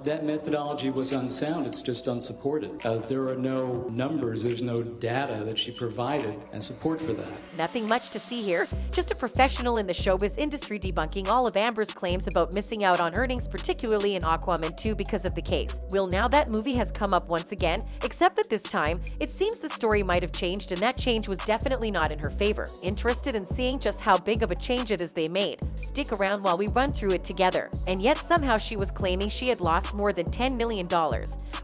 That methodology was unsound. It's just unsupported. There are no numbers, there's no data that she provided and support for that. Nothing much to see here, just a professional in the showbiz industry debunking all of Amber's claims about missing out on earnings, particularly in Aquaman 2 because of the case. Well, now that movie has come up once again, except that this time, it seems the story might have changed, and that change was definitely not in her favor. Interested in seeing just how big of a change it is they made? Stick around while we run through it together. And yet somehow she was claiming she had lost more than $10 million.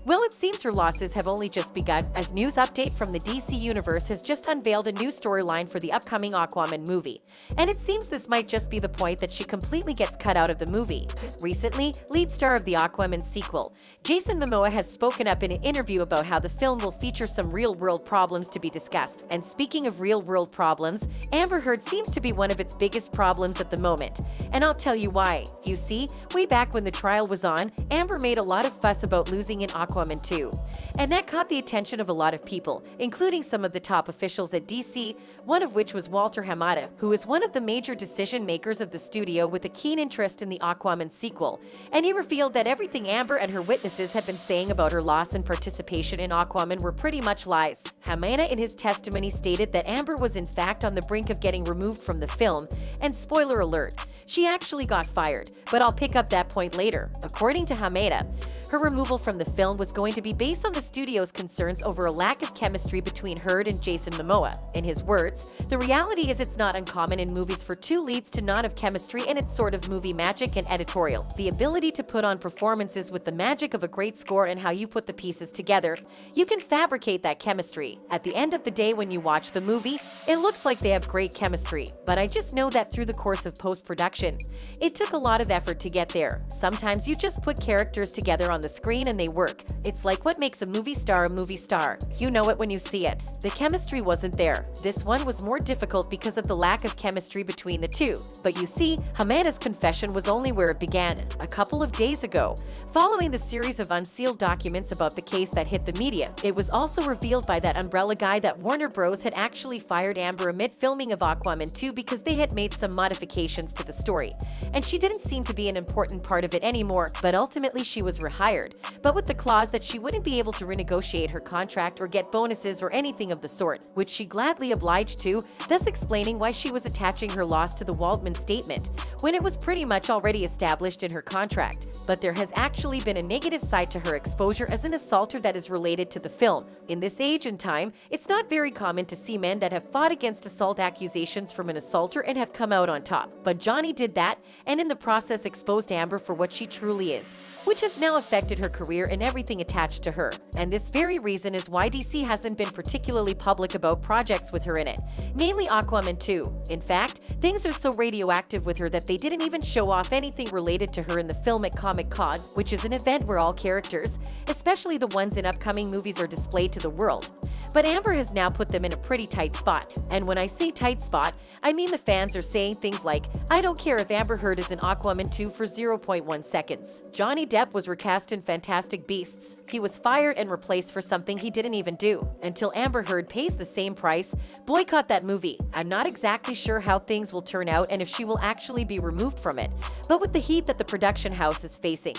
Well, it seems her losses have only just begun, as news update from the DC Universe has just unveiled a new storyline for the upcoming Aquaman movie. And it seems this might just be the point that she completely gets cut out of the movie. Recently, lead star of the Aquaman sequel, Jason Momoa, has spoken up in an interview about how the film will feature some real-world problems to be discussed. And speaking of real-world problems, Amber Heard seems to be one of its biggest problems at the moment. And I'll tell you why. You see, way back when the trial was on, Amber made a lot of fuss about losing in Aquaman 2. And that caught the attention of a lot of people, including some of the top officials at DC, one of which was Walter Hamada, who is one of the major decision makers of the studio with a keen interest in the Aquaman sequel. And he revealed that everything Amber and her witnesses had been saying about her loss and participation in Aquaman were pretty much lies. Hamada in his testimony stated that Amber was in fact on the brink of getting removed from the film, and spoiler alert, she actually got fired, but I'll pick up that point later. According to Hamada, her removal from the film was going to be based on the studio's concerns over a lack of chemistry between Heard and Jason Momoa. In his words, "The reality is it's not uncommon in movies for two leads to not have chemistry, and it's sort of movie magic and editorial. The ability to put on performances with the magic of a great score and how you put the pieces together. You can fabricate that chemistry. At the end of the day, when you watch the movie, it looks like they have great chemistry. But I just know that through the course of post-production, it took a lot of effort to get there. Sometimes you just put characters together on the screen and they work. It's like what makes a movie star a movie star. You know it when you see it. The chemistry wasn't there. This one was more difficult because of the lack of chemistry between the two. But you see, Hamada's confession was only where it began, a couple of days ago. Following the series of unsealed documents about the case that hit the media, it was also revealed by that umbrella guy that Warner Bros. Had actually fired Amber amid filming of Aquaman 2 because they had made some modifications to the story. And she didn't seem to be an important part of it anymore, but ultimately she was rehired, but with the clause that she wouldn't be able to renegotiate her contract or get bonuses or anything of the sort, which she gladly obliged to, thus explaining why she was attaching her loss to the Waldman statement, when it was pretty much already established in her contract. But there has actually been a negative side to her exposure as an assaulter that is related to the film. In this age and time, it's not very common to see men that have fought against assault accusations from an assaulter and have come out on top. But Johnny did that, and in the process exposed Amber for what she truly is, which has now affected her career and everything attached to her. And this very reason is why DC hasn't been particularly public about projects with her in it, namely Aquaman 2. In fact, things are so radioactive with her that they didn't even show off anything related to her in the film at Comic-Con, which is an event where all characters, especially the ones in upcoming movies, are displayed to the world. But Amber has now put them in a pretty tight spot. And when I say tight spot, I mean the fans are saying things like, "I don't care if Amber Heard is in Aquaman 2 for 0.1 seconds. Johnny Depp was recast in Fantastic Beasts. He was fired and replaced for something he didn't even do. Until Amber Heard pays the same price, boycott that movie." I'm not exactly sure how things will turn out and if she will actually be removed from it, but with the heat that the production house is facing,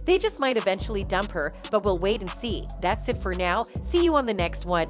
they just might eventually dump her, but we'll wait and see. That's it for now. See you on the next one.